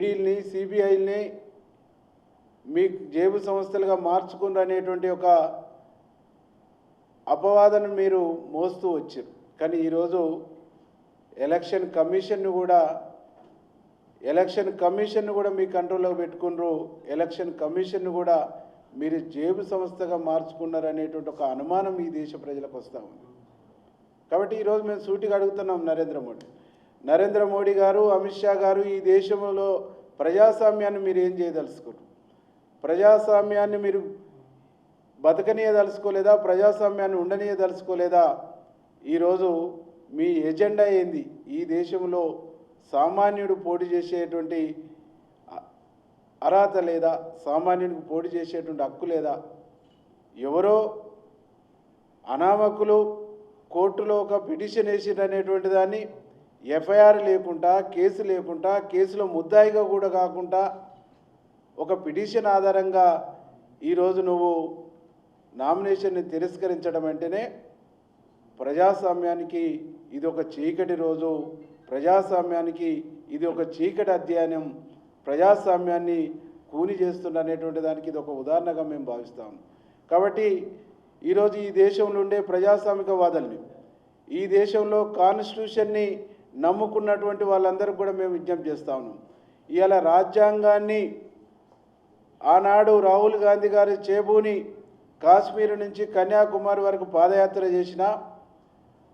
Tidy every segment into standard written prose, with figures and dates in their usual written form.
ఈడీని సిబిఐని మీ జేబు సంస్థలుగా మార్చుకున్నారు అనేటువంటి ఒక అపవాదను మీరు మోస్తూ వచ్చారు. కానీ ఈరోజు ఎలక్షన్ కమిషన్ను కూడా మీ కంట్రోల్లో పెట్టుకున్నారు. ఎలక్షన్ కమిషన్ను కూడా మీరు జేబు సంస్థగా మార్చుకున్నారు అనేటువంటి ఒక అనుమానం ఈ దేశ ప్రజలకు వస్తూ ఉంది. కాబట్టి ఈరోజు మేము సూటిగా అడుగుతున్నాం నరేంద్ర మోడీ గారు, అమిత్ షా గారు, ఈ దేశంలో ప్రజాస్వామ్యాన్ని మీరు ఏం చేయదలుచుకోరు? ప్రజాస్వామ్యాన్ని మీరు బతకనీయదలుచుకోలేదా? ప్రజాస్వామ్యాన్ని ఉండనీయదలుచుకోలేదా? ఈరోజు మీ ఎజెండా ఏంది? ఈ దేశంలో సామాన్యుడు పోటీ చేసేటువంటి అర్హత లేదా? సామాన్యుడికి పోటీ చేసేటువంటి హక్కు లేదా? ఎవరో అనామకులు కోర్టులో ఒక పిటిషన్ వేసిరనేటువంటి దాన్ని ఎఫ్ఐఆర్ లేకుండా, కేసు లేకుండా, కేసులో ముద్దాయిగా కూడా కాకుండా ఒక పిటిషన్ ఆధారంగా ఈరోజు నువ్వు నామినేషన్ని తిరస్కరించడం అంటేనే ప్రజాస్వామ్యానికి ఇది ఒక చీకటి రోజు, ప్రజాస్వామ్యానికి ఇది ఒక చీకటి అధ్యయనం, ప్రజాస్వామ్యాన్ని కూని చేస్తున్న అనేటువంటి దానికి ఇది ఒక ఉదాహరణగా మేము భావిస్తాము. కాబట్టి ఈరోజు ఈ దేశంలో ఉండే ప్రజాస్వామికవాదుల్ని, ఈ దేశంలో కాన్స్టిట్యూషన్ని నమ్ముకున్నటువంటి వాళ్ళందరికీ కూడా మేము విజ్ఞప్తి చేస్తా ఉన్నాం. ఇవాళ రాజ్యాంగాన్ని ఆనాడు రాహుల్ గాంధీ గారి చేబూని కాశ్మీర్ నుంచి కన్యాకుమారి వరకు పాదయాత్ర చేసిన,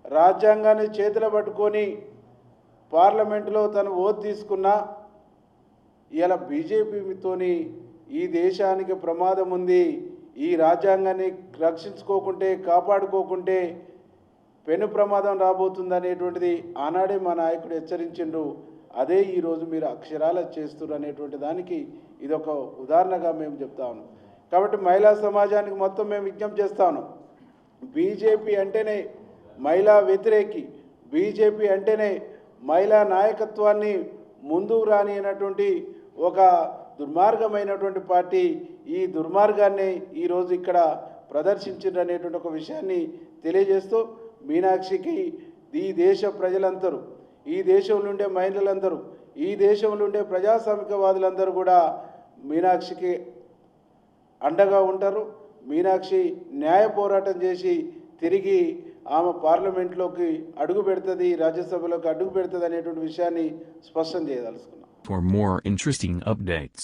రాజ్యాంగాన్ని చేతిలో పట్టుకొని పార్లమెంటులో తను ఓటు తీసుకున్నా, ఇలా బీజేపీతోని ఈ దేశానికి ప్రమాదం ఉంది, ఈ రాజ్యాంగాన్ని రక్షించుకోకుంటే, కాపాడుకోకుంటే పెను ప్రమాదం రాబోతుంది అనేటువంటిది ఆనాడే మా నాయకుడు హెచ్చరించిండు. అదే ఈరోజు మీరు అక్షరాల చేస్తున్నారు అనేటువంటి దానికి ఇదొక ఉదాహరణగా మేము చెప్తా ఉన్నాం. కాబట్టి మహిళా సమాజానికి మొత్తం మేము విజ్ఞప్తి చేస్తాను. బీజేపీ అంటేనే మహిళా వ్యతిరేకి, బీజేపీ అంటేనే మహిళా నాయకత్వాన్ని ముందుకు రానియనటువంటి ఒక దుర్మార్గమైనటువంటి పార్టీ. ఈ దుర్మార్గాన్ని ఈరోజు ఇక్కడ ప్రదర్శించారనేటువంటి ఒక విషయాన్ని తెలియజేస్తూ, మీనాక్షికి ఈ దేశ ప్రజలందరూ, ఈ దేశంలో ఉండే మహిళలందరూ, ఈ దేశంలో ఉండే ప్రజాస్వామికవాదులందరూ కూడా మీనాక్షికి అండగా ఉంటారు. మీనాక్షి న్యాయ పోరాటం చేసి తిరిగి ఆమె పార్లమెంట్లోకి అడుగు పెడుతుంది, రాజ్యసభలోకి అడుగు పెడుతుంది అనేటువంటి విషయాన్ని స్పష్టం చేయదలుచుకున్నాం. For more interesting updates,